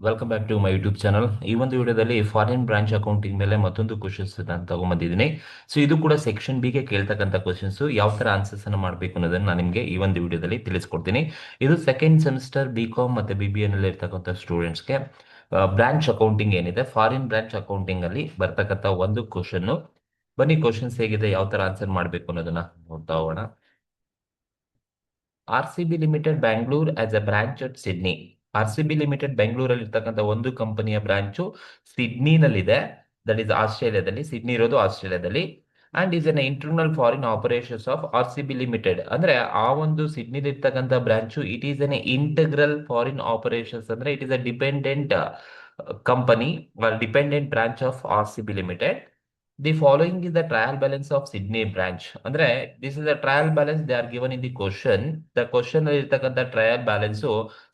Welcome back to my YouTube channel. ಈ ಒಂದು ವಿಡಿಯೋದಲ್ಲಿ ಫಾರಿನ್ ಬ್ರಾಂಚ್ ಅಕೌಂಟಿಂಗ್ ಮೇಲೆ ಮತ್ತೊಂದು ಕ್ವಶನ್ಸ್ ನಾನು ತಗೊಂಬಂದಿದ್ದೀನಿ. ಸೊ ಇದು ಕೂಡ ಸೆಕ್ಷನ್ ಬಿ ಗೆ ಕೇಳ್ತಕ್ಕಂಥ ಕ್ವಶನ್ಸ್. ಯಾವ ತರ ಆನ್ಸರ್ಸ್ ಅನ್ನು ಮಾಡಬೇಕು ಅನ್ನೋದನ್ನ ನಾನು ನಿಮಗೆ ಈ ಒಂದು ವಿಡಿಯೋದಲ್ಲಿ ತಿಳಿಸ್ಕೊಡ್ತೀನಿ. ಇದು ಸೆಕೆಂಡ್ ಸೆಮಿಸ್ಟರ್ ಬಿ.ಕಾಮ್ ಮತ್ತೆ ಬಿ.ಬಿ.ಎ ನಲ್ಲಿ ಇರ್ತಕ್ಕಂಥ ಸ್ಟೂಡೆಂಟ್ಸ್ಗೆ ಬ್ರಾಂಚ್ ಅಕೌಂಟಿಂಗ್ ಏನಿದೆ, ಫಾರಿನ್ ಬ್ರಾಂಚ್ ಅಕೌಂಟಿಂಗ್ ಅಲ್ಲಿ ಬರ್ತಕ್ಕಂಥ ಒಂದು ಕ್ವಶನ್. ಬನ್ನಿ ಕ್ವಶನ್ಸ್ ಹೇಗಿದೆ, ಯಾವ ತರ ಆನ್ಸರ್ ಮಾಡಬೇಕು ಅನ್ನೋದನ್ನ ನೋಡ್ತಾ ಹೋಗೋಣ. RCB limited Bangalore as a branch at Sydney. RCB limited ಬೆಂಗಳೂರಲ್ಲಿ ಇರ್ತಕ್ಕಂಥ ಒಂದು ಕಂಪನಿಯ ಬ್ರಾಂಚು ಸಿಡ್ನಿನಲ್ಲಿದೆ. ದಟ್ ಇಸ್ ಆಸ್ಟ್ರೇಲಿಯಾದಲ್ಲಿ. ಸಿಡ್ನಿ ಇರೋದು ಆಸ್ಟ್ರೇಲಿಯಾದಲ್ಲಿ. And is an internal foreign operations of RCB limited. ಅಂದ್ರೆ ಆ ಒಂದು ಸಿಡ್ನಿಲಿ ಇರ್ತಕ್ಕಂಥ branch it is an integral foreign operations. ಅಂದ್ರೆ it is a dependent company, dependent branch of RCB limited. The following is the trial balance of Sydney branch. ಅಂದ್ರೆ this is the trial balance they are given in the question. The question ಅಲ್ಲಿ ಇರ್ತಕ್ಕಂಥ trial balance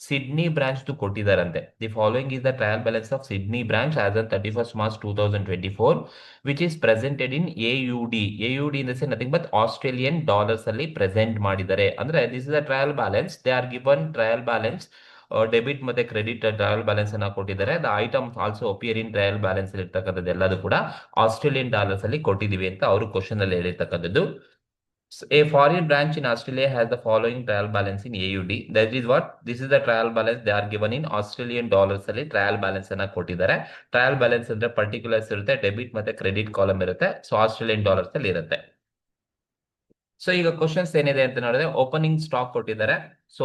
Sydney branch ಕೊಟ್ಟಿದ್ದಾರಂತೆ. The following is the trial balance of Sydney branch as on 31st March 2024, which is presented in AUD. AUD in the sense nothing but Australian dollars ಅಲ್ಲಿ present ಮಾಡಿದ್ದಾರೆ. ಅಂದ್ರೆ this is the trial balance. They are given trial balance, debit ಮತ್ತೆ credit trial balance ಅನ್ನ ಕೊಟ್ಟಿದ್ದಾರೆ. The item also appear in trial balance ಇರ್ತಕ್ಕಂಥದ್ದು ಎಲ್ಲದೂ ಕೂಡ Australian dollars ಅಲ್ಲಿ ಕೊಟ್ಟಿದೀವಿ ಅಂತ ಅವರು ಕ್ವಶನ್ ಅಲ್ಲಿ ಹೇಳಿರ್ತಕ್ಕಂಥದ್ದು. A foreign branch in Australia has the following trial balance in AUD. That is what? This is the trial balance they are given in Australian dollars ಅಲ್ಲಿ trial balance ಅನ್ನ ಕೊಟ್ಟಿದ್ದಾರೆ. Trial balance ಅಂದ್ರೆ particulars ಇರುತ್ತೆ, debit ಮತ್ತೆ credit column ಇರುತ್ತೆ. So Australian dollars ಅಲ್ಲಿ ಇರುತ್ತೆ. So ಈಗ ಕ್ವಶನ್ಸ್ ಏನಿದೆ ಅಂತ ನೋಡಿದ್ರೆ, ಓಪನಿಂಗ್ ಸ್ಟಾಕ್ ಕೊಟ್ಟಿದ್ದಾರೆ. ಸೊ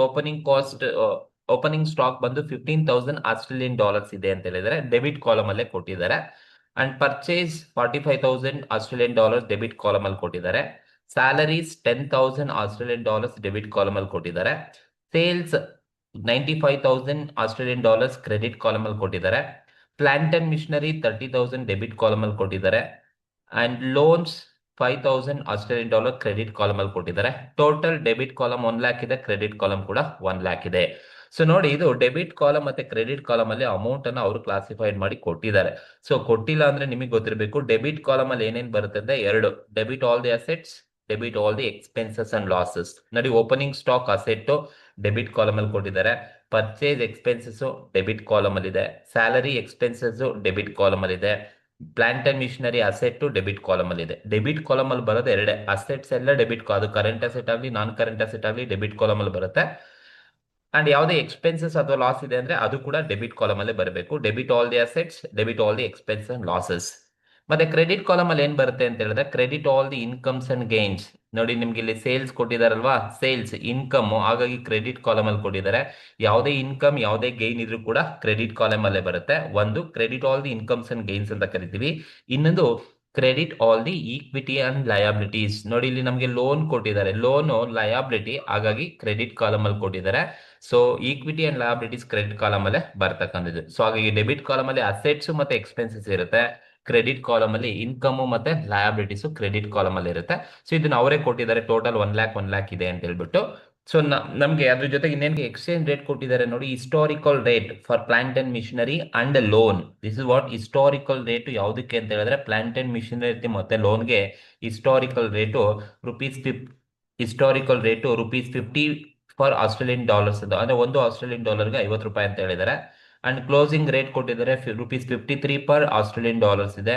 ಓಪನಿಂಗ್ ಸ್ಟಾಕ್ ಬಂದು 15,000 ಆಸ್ಟ್ರೇಲಿಯನ್ ಡಾಲರ್ಸ್ ಇದೆ ಅಂತ ಹೇಳಿದರೆ ಡೆಬಿಟ್ ಕಾಲಮ್ ಅಲ್ಲೇ ಕೊಟ್ಟಿದ್ದಾರೆ. And purchase 45,000 Australian dollars debit column ಅಲ್ಲಿ ಕೊಟ್ಟಿದ್ದಾರೆ. Salaries 10,000 Australian dollars debit column ಅಲ್ಲಿ ಕೊಟ್ಟಿದ್ದಾರೆ. Sales 95,000 Australian dollars credit column ಅಲ್ಲಿ ಕೊಟ್ಟಿದ್ದಾರೆ. Plant and missionary 30,000 debit column ಅಲ್ಲಿ ಕೊಟ್ಟಿದ್ದಾರೆ. And loans 5,000 Australian dollar credit column ಅಲ್ಲಿ ಕೊಟ್ಟಿದ್ದಾರೆ. ಟೋಟಲ್ ಡೆಬಿಟ್ ಕಾಲಮ್ 1 ಲ್ಯಾಕ್ ಇದೆ, ಕ್ರೆಡಿಟ್ ಕಾಲಮ್ ಕೂಡ 1 ಲ್ಯಾಕ್ ಇದೆ. ಸೊ ನೋಡಿ, ಇದು ಡೆಬಿಟ್ ಕಾಲಮ್ ಮತ್ತೆ ಕ್ರೆಡಿಟ್ ಕಾಲಮ್ ಅಲ್ಲಿ ಅಮೌಂಟ್ ಅನ್ನ ಅವರು ಕ್ಲಾಸಿಫೈಡ್ ಮಾಡಿ ಕೊಟ್ಟಿದ್ದಾರೆ. ಸೊ ಕೊಟ್ಟಿಲ್ಲ ಅಂದ್ರೆ ನಿಮಗೆ ಗೊತ್ತಿರಬೇಕು, ಡೆಬಿಟ್ ಕಾಲಮ್ ಅಲ್ಲಿ ಏನೇನ್ ಬರುತ್ತೆ ಅಂದ್ರೆ ಎರಡು: debit all the assets, debit all the expenses and losses. ನೋಡಿ, opening stock asset debit column ಅಲ್ಲಿ ಕೊಟ್ಟಿದ್ದಾರೆ. ಪರ್ಚೇಸ್ ಎಕ್ಸ್ಪೆನ್ಸಸ್ ಡೆಬಿಟ್ ಕಾಲಮ್ ಅಲ್ಲಿ ಇದೆ. ಸ್ಯಾಲರಿ ಎಕ್ಸ್ಪೆನ್ಸಸ್ ಡೆಬಿಟ್ ಕಾಲಮ್ ಅಲ್ಲಿ ಇದೆ. Plant and machinery asset debit column ಅಲ್ಲಿ ಇದೆ. ಡೆಬಿಟ್ ಕಾಲಮ್ ಅಲ್ಲಿ ಬರೋದು ಎರಡೇ: ಅಸೆಟ್ಸ್ ಎಲ್ಲ ಡೆಬಿಟ್, ಅದು ಕರೆಂಟ್ ಅಸೆಟ್ ಆಗಲಿ ನಾನ್ ಕರೆಂಟ್ ಅಸೆಟ್ ಆಗಲಿ ಡೆಬಿಟ್ ಕಾಲಮ್ ಅಲ್ಲಿ ಬರುತ್ತೆ. ಅಂಡ್ ಯಾವುದೇ ಎಕ್ಸ್ಪೆನ್ಸಸ್ ಅಥವಾ ಲಾಸ್ ಇದೆ ಅಂದ್ರೆ ಅದು ಕೂಡ ಡೆಬಿಟ್ ಕಾಲಮ್ ಅಲ್ಲೇ ಬರಬೇಕು. Debit all the assets, debit all the expense and losses. ಮತ್ತೆ ಕ್ರೆಡಿಟ್ ಕಾಲಮ್ ಅಲ್ಲಿ ಏನ್ ಬರುತ್ತೆ ಅಂತ ಹೇಳಿದ್ರೆ, credit all the incomes and gains. ನೋಡಿ, ನಿಮ್ಗೆ ಇಲ್ಲಿ ಸೇಲ್ಸ್ ಕೊಟ್ಟಿದಾರಲ್ವಾ, ಸೇಲ್ಸ್ ಇನ್ಕಮ್, ಹಾಗಾಗಿ ಕ್ರೆಡಿಟ್ ಕಾಲಮ್ ಅಲ್ಲಿ ಕೊಟ್ಟಿದ್ದಾರೆ. ಯಾವುದೇ ಇನ್ಕಮ್ ಯಾವುದೇ ಗೈನ್ ಇದ್ರೂ ಕೂಡ ಕ್ರೆಡಿಟ್ ಕಾಲಮ್ ಅಲ್ಲೇ ಬರುತ್ತೆ. ಒಂದು credit all the incomes and gains ಅಂತ ಕರಿತೀವಿ. ಇನ್ನೊಂದು credit all the equity and liabilities. ನೋಡಿ, ಇಲ್ಲಿ ನಮಗೆ ಲೋನ್ ಕೊಟ್ಟಿದ್ದಾರೆ, ಲೋನ್ ಲಯಬಿಲಿಟಿ, ಹಾಗಾಗಿ ಕ್ರೆಡಿಟ್ ಕಾಲಮ್ ಅಲ್ಲಿ ಕೊಟ್ಟಿದ್ದಾರೆ. So equity and liabilities credit column ಅಲ್ಲೇ ಬರ್ತಕ್ಕಂಥದ್ದು. ಸೊ ಹಾಗಾಗಿ ಡೆಬಿಟ್ ಕಾಲಮ್ ಅಲ್ಲಿ ಅಸೆಟ್ಸ್ ಮತ್ತೆ ಎಕ್ಸ್ಪೆನ್ಸಸ್ ಇರುತ್ತೆ. ಕ್ರೆಡಿಟ್ ಕಾಲಮ್ ಅಲ್ಲಿ ಇನ್ಕಮ್ ಮತ್ತೆ ಲಯಬಿಲಿಟೀಸ್ ಕ್ರೆಡಿಟ್ ಕಾಲಮ್ ಅಲ್ಲಿ ಇರುತ್ತೆ. ಸೊ ಇದನ್ನ ಅವರೇ ಕೊಟ್ಟಿದ್ದಾರೆ. ಟೋಟಲ್ 1 ಲ್ಯಾಕ್ ಇದೆ ಅಂತ ಹೇಳ್ಬಿಟ್ಟು. ಸೊ ನಮ್ಗೆ ಅದ್ರ ಜೊತೆಗೆ ಇನ್ನೇನು ಎಕ್ಸ್ಚೇಂಜ್ ರೇಟ್ ಕೊಟ್ಟಿದ್ದಾರೆ ನೋಡಿ, historical rate for plant and machinery and loan. This is what historical rate. ಯಾವುದಕ್ಕೆ ಅಂತ ಹೇಳಿದ್ರೆ, ಪ್ಲಾಂಟ್ ಅಂಡ್ ಮಿಷನರಿ ಮತ್ತೆ ಲೋನ್ಗೆ historical rate ₹50 for Australian dollars ಅಂತ. ಅಂದ್ರೆ ಒಂದು ಆಸ್ಟ್ರೇಲಿಯನ್ ಡಾಲರ್ಗೆ ₹50 ಅಂತ ಹೇಳಿದ್ದಾರೆ. ಅಂಡ್ ಕ್ಲೋಸಿಂಗ್ ರೇಟ್ ಕೊಟ್ಟಿದ್ದಾರೆ ₹53 ಪರ್ ಆಸ್ಟ್ರೇಲಿಯನ್ ಡಾಲರ್ಸ್ ಇದೆ.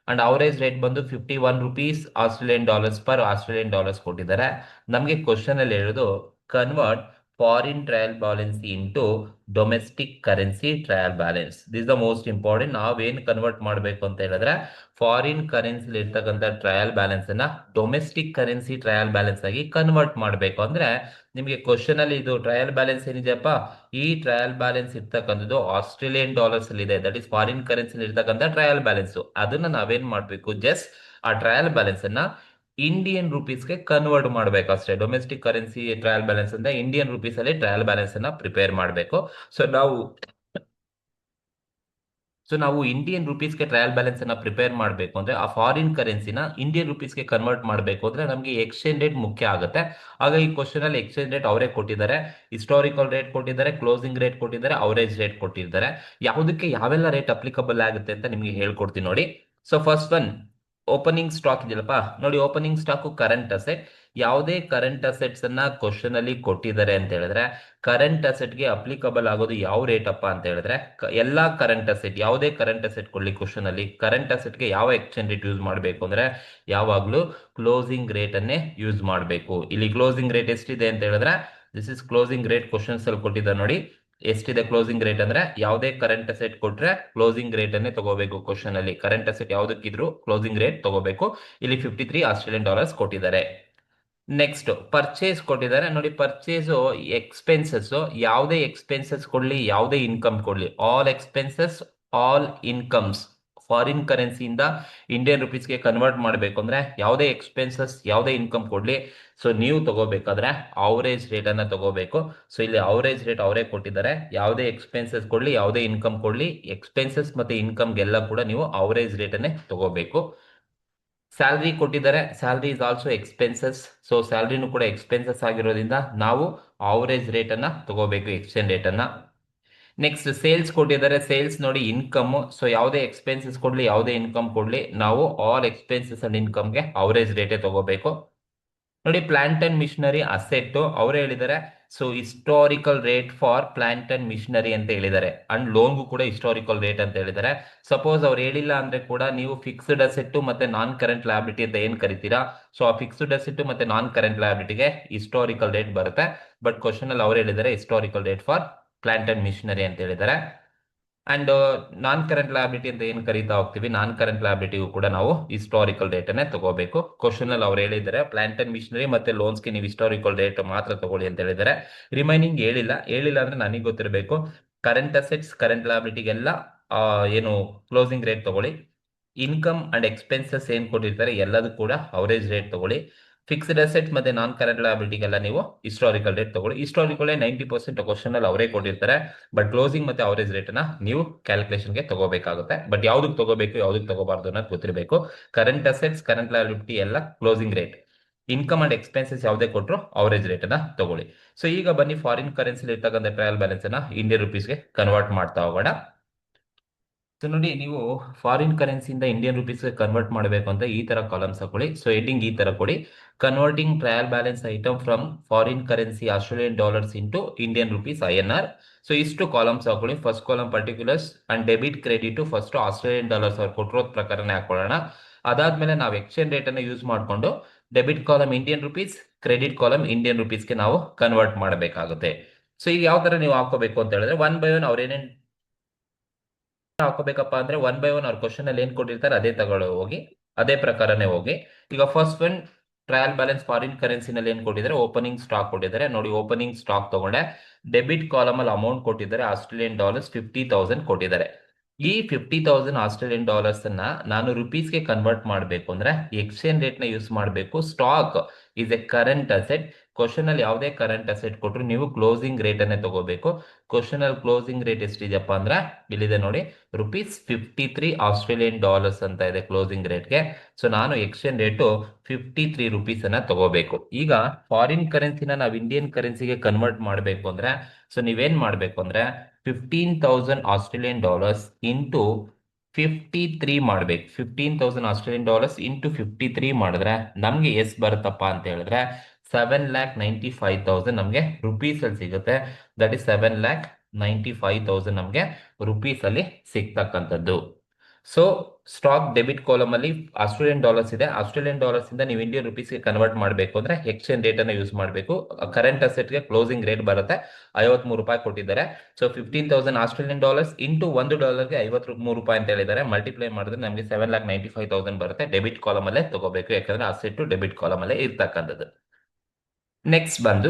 ಅಂಡ್ ಅವರೇಜ್ ರೇಟ್ ಬಂದು ₹51 Australian dollars per Australian dollars ಕೊಟ್ಟಿದ್ದಾರೆ. ನಮಗೆ ಕ್ವಶನ್ ಅಲ್ಲಿ ಹೇಳೋದು, convert foreign trial balance into domestic currency trial balance. This the most important. ನಾವೇನ್ ಕನ್ವರ್ಟ್ ಮಾಡಬೇಕು ಅಂತ ಹೇಳಿದ್ರೆ, ಫಾರಿನ್ ಕರೆನ್ಸಿ ಇರ್ತಕ್ಕಂಥ ಟ್ರಯಲ್ ಬ್ಯಾಲೆನ್ಸ್ ಅನ್ನ ಡೊಮೆಸ್ಟಿಕ್ ಕರೆನ್ಸಿ ಟ್ರಯಲ್ ಬ್ಯಾಲೆನ್ಸ್ ಆಗಿ ಕನ್ವರ್ಟ್ ಮಾಡಬೇಕು. ಅಂದ್ರೆ ನಿಮಗೆ ಕ್ವಶನ್ ಅಲ್ಲಿ ಇದು ಟ್ರಯಲ್ ಬ್ಯಾಲೆನ್ಸ್ ಏನಿದೆಯಪ್ಪ, ಈ ಟ್ರಯಲ್ ಬ್ಯಾಲೆನ್ಸ್ ಇರ್ತಕ್ಕಂಥದ್ದು ಆಸ್ಟ್ರೇಲಿಯನ್ ಡಾಲರ್ಸ್ ಅಲ್ಲಿ ಇದೆ. ದಟ್ ಇಸ್ ಫಾರಿನ್ ಕರೆನ್ಸಿ ಇರ್ತಕ್ಕಂಥ ಟ್ರಯಲ್ ಬ್ಯಾಲೆನ್ಸ್. ಅದನ್ನ ನಾವೇನ್ ಮಾಡ್ಬೇಕು, ಜಸ್ಟ್ ಆ ಟ್ರಯಲ್ ಬ್ಯಾಲೆನ್ಸ್ ಅನ್ನ ಇಂಡಿಯನ್ ರುಪೀಸ್ಗೆ ಕನ್ವರ್ಟ್ ಮಾಡಬೇಕು ಅಷ್ಟೇ. ಡೊಮೆಸ್ಟಿಕ್ ಕರೆನ್ಸಿ ಟ್ರಯಲ್ ಬ್ಯಾಲೆನ್ಸ್ ಅಂದ್ರೆ ಇಂಡಿಯನ್ ರುಪೀಸ್ ಅಲ್ಲಿ ಟ್ರಯಲ್ ಬ್ಯಾಲೆನ್ಸ್ ಅನ್ನ ಪ್ರಿಪೇರ್ ಮಾಡಬೇಕು. ಸೊ ನಾವು ಇಂಡಿಯನ್ ರುಪೀಸ್ಗೆ ಟ್ರಯಲ್ ಬ್ಯಾಲೆನ್ಸ್ ಅನ್ನ ಪ್ರಿಪೇರ್ ಮಾಡಬೇಕು ಅಂದ್ರೆ, ಆ ಫಾರಿನ್ ಕರೆನ್ಸಿನ ಇಂಡಿಯನ್ ರುಪೀಸ್ಗೆ ಕನ್ವರ್ಟ್ ಮಾಡಬೇಕು ಅಂದ್ರೆ ನಮಗೆ ಎಕ್ಸ್ಚೇಂಜ್ ರೇಟ್ ಮುಖ್ಯ ಆಗುತ್ತೆ. ಹಾಗಾಗಿ ಈ ಕ್ವಶನ್ ಅಲ್ಲಿ ಎಕ್ಸ್ಚೇಂಜ್ ರೇಟ್ ಅವರೇ ಕೊಟ್ಟಿದ್ದಾರೆ. ಹಿಸ್ಟಾರಿಕಲ್ ರೇಟ್ ಕೊಟ್ಟಿದ್ದಾರೆ, ಕ್ಲೋಸಿಂಗ್ ರೇಟ್ ಕೊಟ್ಟಿದ್ದಾರೆ, ಅವರೇಜ್ ರೇಟ್ ಕೊಟ್ಟಿದ್ದಾರೆ. ಯಾವುದಕ್ಕೆ ಯಾವೆಲ್ಲ ರೇಟ್ ಅಪ್ಲಿಕಬಲ್ ಆಗುತ್ತೆ ಅಂತ ನಿಮಗೆ ಹೇಳ್ಕೊಡ್ತೀನಿ ನೋಡಿ. So first one, opening stock ಇದೆಯಲ್ಲಪ್ಪ ನೋಡಿ, ಓಪನಿಂಗ್ ಸ್ಟಾಕ್ ಕರೆಂಟ್ ಅಸೆಟ್. ಯಾವುದೇ ಕರೆಂಟ್ ಅಸೆಟ್ಸ್ ಅನ್ನ ಕ್ವಶನ್ ಅಲ್ಲಿ ಕೊಟ್ಟಿದ್ದಾರೆ ಅಂತ ಹೇಳಿದ್ರೆ ಕರೆಂಟ್ ಅಸೆಟ್ಗೆ ಅಪ್ಲಿಕಬಲ್ ಆಗೋದು ಯಾವ ರೇಟ್ ಅಪ್ಪ ಅಂತ ಹೇಳಿದ್ರೆ ಎಲ್ಲಾ ಕರೆಂಟ್ ಅಸೆಟ್, ಯಾವುದೇ ಕರೆಂಟ್ ಅಸೆಟ್ ಕೊಡ್ಲಿ ಕ್ವಶನ್ ಅಲ್ಲಿ ಕರೆಂಟ್ ಅಸೆಟ್ಗೆ ಯಾವ ಎಕ್ಸ್ಚೇಂಜ್ ರೇಟ್ ಯೂಸ್ ಮಾಡಬೇಕು ಅಂದ್ರೆ ಯಾವಾಗ್ಲೂ ಕ್ಲೋಸಿಂಗ್ ರೇಟ್ ಅನ್ನೇ ಯೂಸ್ ಮಾಡಬೇಕು. ಇಲ್ಲಿ ಕ್ಲೋಸಿಂಗ್ ರೇಟ್ ಎಷ್ಟಿದೆ ಅಂತ ಹೇಳಿದ್ರೆ this is closing rate questions ಅಲ್ಲಿ ಕೊಟ್ಟಿದ್ದಾರೆ ನೋಡಿ. ಎಷ್ಟಿದೆ ಕ್ಲೋಸಿಂಗ್ ರೇಟ್ ಅಂದ್ರೆ ಯಾವುದೇ ಕರೆಂಟ್ ಅಸೆಟ್ ಕೊಟ್ರೆ ಕ್ಲೋಸಿಂಗ್ ರೇಟ್ ಅನ್ನೇ ತಗೋಬೇಕು. ಕ್ವಶನ್ ಅಲ್ಲಿ ಕರೆಂಟ್ ಅಸೆಟ್ ಯಾವ್ದಕ್ಕಿದ್ರು ಕ್ಲೋಸಿಂಗ್ ರೇಟ್ ತಗೋಬೇಕು. ಇಲ್ಲಿ $53 ಕೊಟ್ಟಿದ್ದಾರೆ. ನೆಕ್ಸ್ಟ್ ಪರ್ಚೇಸ್ ಕೊಟ್ಟಿದ್ದಾರೆ ನೋಡಿ. ಪರ್ಚೇಸ್ ಎಕ್ಸ್ಪೆನ್ಸಸ್, ಯಾವುದೇ ಎಕ್ಸ್ಪೆನ್ಸಸ್ ಕೊಡ್ಲಿ ಯಾವುದೇ ಇನ್ಕಮ್ ಕೊಡ್ಲಿ, all expenses all incomes foreign ಕರೆನ್ಸಿಯಿಂದ ಇಂಡಿಯನ್ ರುಪೀಸ್ಗೆ ಕನ್ವರ್ಟ್ ಮಾಡಬೇಕು ಅಂದ್ರೆ ಯಾವುದೇ ಎಕ್ಸ್ಪೆನ್ಸಸ್ ಯಾವುದೇ ಇನ್ಕಮ್ ಕೊಡ್ಲಿ, ಸೊ ನೀವು ತಗೋಬೇಕಾದ್ರೆ ಅವರೇಜ್ ರೇಟ್ ಅನ್ನ ತಗೋಬೇಕು. ಸೊ ಇಲ್ಲಿ ಅವರೇಜ್ ರೇಟ್ ಅವರೇ ಕೊಟ್ಟಿದ್ದಾರೆ. ಯಾವುದೇ ಎಕ್ಸ್ಪೆನ್ಸಸ್ ಕೊಡ್ಲಿ ಯಾವುದೇ ಇನ್ಕಮ್ ಕೊಡ್ಲಿ, ಎಕ್ಸ್ಪೆನ್ಸಸ್ ಮತ್ತೆ ಇನ್ಕಮ್ಗೆಲ್ಲ ಕೂಡ ನೀವು ಅವರೇಜ್ ರೇಟ್ ಅನ್ನೇ ತಗೋಬೇಕು. ಸ್ಯಾಲ್ರಿ ಕೊಟ್ಟಿದ್ದಾರೆ, salary is also expenses. So ಸ್ಯಾಲ್ರಿನೂ ಕೂಡ ಎಕ್ಸ್ಪೆನ್ಸಸ್ ಆಗಿರೋದ್ರಿಂದ ನಾವು ಅವರೇಜ್ ರೇಟ್ ಅನ್ನ ತಗೋಬೇಕು, ಎಕ್ಸ್ಚೇಂಜ್ ರೇಟ್ ಅನ್ನ. ನೆಕ್ಸ್ಟ್ ಸೇಲ್ಸ್ ಕೊಟ್ಟಿದ್ದಾರೆ, ಸೇಲ್ಸ್ ನೋಡಿ ಇನ್ಕಮ್. ಸೊ ಯಾವುದೇ ಎಕ್ಸ್ಪೆನ್ಸಸ್ ಕೊಡ್ಲಿ ಯಾವುದೇ ಇನ್ಕಮ್ ಕೊಡ್ಲಿ ನಾವು ಆಲ್ ಎಕ್ಸ್ಪೆನ್ಸಸ್ ಅಂಡ್ ಇನ್ಕಮ್ಗೆ ಅವರೇಜ್ ರೇಟೇ ತಗೋಬೇಕು. ನೋಡಿ ಪ್ಲಾಂಟ್ ಅಂಡ್ ಮಿಷನರಿ ಅಸೆಟ್ ಅವರೇ ಹೇಳಿದ್ದಾರೆ. So historical rate for plant and machinery ಅಂತ ಹೇಳಿದ್ದಾರೆ. ಅಂಡ್ ಲೋನ್ಗೂ ಕೂಡ ಹಿಸ್ಟಾರಿಕಲ್ ರೇಟ್ ಅಂತ ಹೇಳಿದ್ದಾರೆ. ಸಪೋಸ್ ಅವ್ರು ಹೇಳಿಲ್ಲ ಅಂದ್ರೆ ಕೂಡ ನೀವು ಫಿಕ್ಸ್ಡ್ ಅಸೆಟ್ ಮತ್ತೆ ನಾನ್ ಕರೆಂಟ್ ಲಯಬಿಲಿಟಿ ಅಂತ ಏನ್ ಕರಿತೀರಾ, ಸೊ ಆ ಫಿಕ್ಸ್ಡ್ ಅಸೆಟ್ ಮತ್ತೆ ನಾನ್ ಕರೆಂಟ್ ಲಯಬಿಲಿಟಿಗೆ ಹಿಸ್ಟಾರಿಕಲ್ ರೇಟ್ ಬರುತ್ತೆ. ಬಟ್ ಕ್ವಶನ್ ಅಲ್ಲಿ ಅವ್ರು ಹೇಳಿದ್ದಾರೆ historical rate for plant and machinery ಅಂತ ಹೇಳಿದ್ದಾರೆ. ಅಂಡ್ ನಾನ್ ಕರೆಂಟ್ ಲಯಬಿಲಿಟಿ ಅಂತ ಏನ್ ಕರೀತಾ ಹೋಗ್ತೀವಿ, ನಾನ್ ಕರೆಂಟ್ ಲಯಬಿಲಿಟಿಗೂ ಕೂಡ ನಾವು ಹಿಸ್ಟಾರಿಕಲ್ ರೇಟ್ ಅನ್ನೇ ತಗೋಬೇಕು. ಕ್ವಶನ್ ಅಲ್ಲಿ ಅವ್ರು ಹೇಳಿದ್ದಾರೆ ಪ್ಲಾಂಟ್ ಅಂಡ್ ಮಿಷನರಿ ಮತ್ತೆ ಲೋನ್ಸ್ಗೆ ನೀವು ಹಿಸ್ಟಾರಿಕಲ್ ರೇಟ್ ಮಾತ್ರ ತಗೊಳ್ಳಿ ಅಂತ ಹೇಳಿದ್ದಾರೆ. ರಿಮೈನಿಂಗ್ ಹೇಳಿಲ್ಲ ಅಂದ್ರೆ ನನಗೆ ಗೊತ್ತಿರಬೇಕು. ಕರೆಂಟ್ ಅಸೆಟ್ಸ್ ಕರೆಂಟ್ ಲಯಬಿಲಿಟಿಗೆಲ್ಲ ಏನು ಕ್ಲೋಸಿಂಗ್ ರೇಟ್ ತಗೊಳ್ಳಿ. ಇನ್ಕಮ್ ಅಂಡ್ ಎಕ್ಸ್ಪೆನ್ಸಸ್ ಏನ್ ಕೊಟ್ಟಿರ್ತಾರೆ ಎಲ್ಲದೂ ಕೂಡ ಅವರೇಜ್ ರೇಟ್ ತಗೊಳ್ಳಿ. ಫಿಕ್ಸ್ಡ್ ಅಸೆಟ್ ಮತ್ತೆ ನಾನ್ ಕರೆಂಟ್ ಲಯಬಿಲಿಟಿಗೆಲ್ಲ ನೀವು ಹಿಸ್ಟಾರಿಕಲ್ ರೇಟ್ ತಗೊಳ್ಳಿ. ಹಿಸ್ಟಾರಿಕಲ್ 90% ಕ್ವಶನ್ ಅಲ್ಲಿ ಅವರೇ ಕೊಟ್ಟಿರ್ತಾರೆ. ಬಟ್ ಕ್ಲೋಸಿಂಗ್ ಮತ್ತೆ ಅವರೇಜ್ ರೇಟ್ ನ ನೀವು ಕ್ಯಾಲ್ಕುಲೇಷನ್ಗೆ ತಗೋಬೇಕಾಗುತ್ತೆ. ಬಟ್ ಯಾವ್ದಕ್ಕೆ ತಗೋಬೇಕು ಯಾವ್ದಕ್ಕೆ ತಗೋಬಾರ್ದು ಅನ್ನೋದು ಗೊತ್ತಿರಬೇಕು. ಕರೆಂಟ್ ಅಸೆಟ್ಸ್ ಕರೆಂಟ್ ಲಯಬಿಲಿಟಿ ಎಲ್ಲ closing rate, income and expenses ಯಾವುದೇ ಕೊಟ್ಟರು ಅವರೇಜ್ ರೇಟ್ ಅನ್ನ ತಗೊಳ್ಳಿ. ಸೊ ಈಗ ಬನ್ನಿ ಫಾರಿನ್ ಕರೆನ್ಸಿ ಇರ್ತಕ್ಕಂಥ ಟ್ರಯಲ್ ಬ್ಯಾಲೆನ್ಸ್ ಅನ್ನ ಇಂಡಿಯನ್ ರುಪೀಸ್ಗೆ ಕನ್ವರ್ಟ್ ಮಾಡ್ತಾ ಹೋಗೋಣ. ಸೊ ನೋಡಿ ನೀವು ಫಾರಿನ್ ಕರೆನ್ಸಿಯಿಂದ ಇಂಡಿಯನ್ ರುಪೀಸ್ ಕನ್ವರ್ಟ್ ಮಾಡಬೇಕು ಅಂತ ಈ ತರ ಕಾಲಮ್ಸ್ ಹಾಕೊಳ್ಳಿ. ಸೊ ಹೆಡಿಂಗ್ ಈ ತರ ಕೊಡಿ, converting trial balance item from foreign currency Australian dollars into Indian rupees INR. So ಇಷ್ಟು ಕಾಲಮ್ಸ್ ಹಾಕೊಳ್ಳಿ. First column particulars and debit credit first Australian dollars ಅವ್ರು ಕೊಟ್ಟಿರೋದ್ ಪ್ರಕಾರನೇ ಹಾಕೊಳ್ಳೋಣ. ಅದಾದ್ಮೇಲೆ ನಾವು ಎಕ್ಸ್ಚೇಂಜ್ ರೇಟ್ ಅನ್ನು ಯೂಸ್ ಮಾಡಿಕೊಂಡು debit column Indian rupees, credit column Indian ರುಪೀಸ್ಗೆ ನಾವು ಕನ್ವರ್ಟ್ ಮಾಡಬೇಕಾಗುತ್ತೆ. ಸೊ ಈಗ ಯಾವ ತರ ನೀವು ಹಾಕೋಬೇಕು ಅಂತ ಹೇಳಿದ್ರೆ ಒನ್ ಬೈ ಒನ್ ಅವ್ರೇನೇನ್ ಹಾಕೋಬೇಕಪ್ಪ ಅಂದ್ರೆ ಒನ್ ಬೈ ಒನ್ ಅವ್ರ ಕ್ವಶನ್ ಅಲ್ಲಿ ಏನ್ ಕೊಟ್ಟಿರ್ತಾರೆ ಅದೇ ತಗೊಳ್ಳೋ ಹೋಗಿ, ಅದೇ ಪ್ರಕಾರನೇ ಹೋಗಿ. ಈಗ first one trial balance foreign ಕರೆನ್ಸಿನಲ್ಲಿ ಏನ್ ಕೊಟ್ಟಿದ್ದಾರೆ, ಓಪನಿಂಗ್ ಸ್ಟಾಕ್ ಕೊಟ್ಟಿದ್ದಾರೆ ನೋಡಿ. ಓಪನಿಂಗ್ ಸ್ಟಾಕ್ ತಗೊಂಡೆ, ಡೆಬಿಟ್ ಕಾಲಮ್ ಅಲ್ಲಿ ಅಮೌಂಟ್ ಕೊಟ್ಟಿದ್ದಾರೆ ಆಸ್ಟ್ರೇಲಿಯನ್ ಡಾಲರ್ಸ್ 50,000 ಕೊಟ್ಟಿದ್ದಾರೆ. ಈ 50,000 ಆಸ್ಟ್ರೇಲಿಯನ್ ಡಾಲರ್ಸ್ ಅನ್ನ ನಾನು ರುಪೀಸ್ಗೆ ಕನ್ವರ್ಟ್ ಮಾಡಬೇಕು ಅಂದ್ರೆ ಎಕ್ಸ್ಚೇಂಜ್ ರೇಟ್ ನ ಯೂಸ್ ಮಾಡಬೇಕು. Stock is A current asset. Question ಅಲ್ಲಿ ಯಾವುದೇ ಕರೆಂಟ್ ಅಸೆಟ್ ಕೊಟ್ಟರು ನೀವು ಕ್ಲೋಸಿಂಗ್ ರೇಟ್ ಅನ್ನೇ ತಗೋಬೇಕು. ಕ್ವಶನ್ ಅಲ್ಲಿ ಕ್ಲೋಸಿಂಗ್ ರೇಟ್ ಎಷ್ಟಿದೆಯಪ್ಪ ಅಂದ್ರೆ ಇಲ್ಲಿದೆ ನೋಡಿ, ₹53 ಆಸ್ಟ್ರೇಲಿಯನ್ ಡಾಲರ್ಸ್ ಅಂತ ಇದೆ ಕ್ಲೋಸಿಂಗ್ ರೇಟ್ಗೆ. ಸೊ ನಾನು ಎಕ್ಸ್ಚೇಂಜ್ ರೇಟು 53 ರುಪೀಸ್ ಅನ್ನ ತಗೋಬೇಕು. ಈಗ ಫಾರಿನ್ ಕರೆನ್ಸಿನ ನಾವು ಇಂಡಿಯನ್ ಕರೆನ್ಸಿಗೆ ಕನ್ವರ್ಟ್ ಮಾಡಬೇಕು ಅಂದ್ರೆ ಸೊ ನೀವೇನ್ ಮಾಡ್ಬೇಕು ಅಂದ್ರೆ 15,000 ಆಸ್ಟ್ರೇಲಿಯನ್ ಡಾಲರ್ಸ್ ಇಂಟು 53 ಮಾಡ್ಬೇಕು. 15,000 ಆಸ್ಟ್ರೇಲಿಯನ್ ಡಾಲರ್ಸ್ ಇಂಟು 53 ಮಾಡಿದ್ರೆ ನಮ್ಗೆ ಎಷ್ಟು ಬರುತ್ತಪ್ಪ ಅಂತ ಹೇಳಿದ್ರೆ 7,95,000 ನಮ್ಗೆ ರುಪೀಸ್ ಅಲ್ಲಿ ಸಿಗುತ್ತೆ. ದಟ್ ಇಸ್ 7,95,000 ನಮ್ಗೆ ರುಪೀಸ್ ಅಲ್ಲಿ ಸಿಗ್ತಕ್ಕಂಥದ್ದು. ಸೊ ಸ್ಟಾಕ್ ಡೆಬಿಟ್ ಕಾಲಮ್ ಅಲ್ಲಿ ಆಸ್ಟ್ರೇಲಿಯನ್ ಡಾಲರ್ಸ್ ಇದೆ. ಆಸ್ಟ್ರೇಲಿಯನ್ ಡಾಲರ್ಸ್ ಇಂದ ನೀವು ಇಂಡಿಯನ್ ರುಪೀಸ್ಗೆ ಕನ್ವರ್ಟ್ ಮಾಡಬೇಕು ಅಂದ್ರೆ ಎಕ್ಸ್ಚೇಂಜ್ ರೇಟ್ ಅನ್ನ ಯೂಸ್ ಮಾಡಬೇಕು. ಕರೆಂಟ್ ಅಸೆಟ್ಗೆ ಕ್ಲೋಸಿಂಗ್ ರೇಟ್ ಬರುತ್ತೆ ₹53 ಕೊಟ್ಟಿದ್ದಾರೆ. ಸೊ 15,000 ಆಸ್ಟ್ರೇಲಿಯನ್ ಡಾಲರ್ಸ್ ಇಂಟು $1ಗೆ ₹53 ಅಂತ ಹೇಳಿದ್ದಾರೆ. ಮಲ್ಟಿಪ್ಲೈ ಮಾಡಿದ್ರೆ ನಮಗೆ 7,95,000 ಬರುತ್ತೆ. ಡೆಬಿಟ್ ಕಾಲಮ್ ಅಲ್ಲೇ ತಗೋಬೇಕು, ಯಾಕಂದ್ರೆ ಅಸೆಟ್ ಡೆಬಿಟ್ ಕಾಲಮ್ ಅಲ್ಲೇ ಇರ್ತಕ್ಕಂಥದ್ದು. ನೆಕ್ಸ್ಟ್ ಬಂದು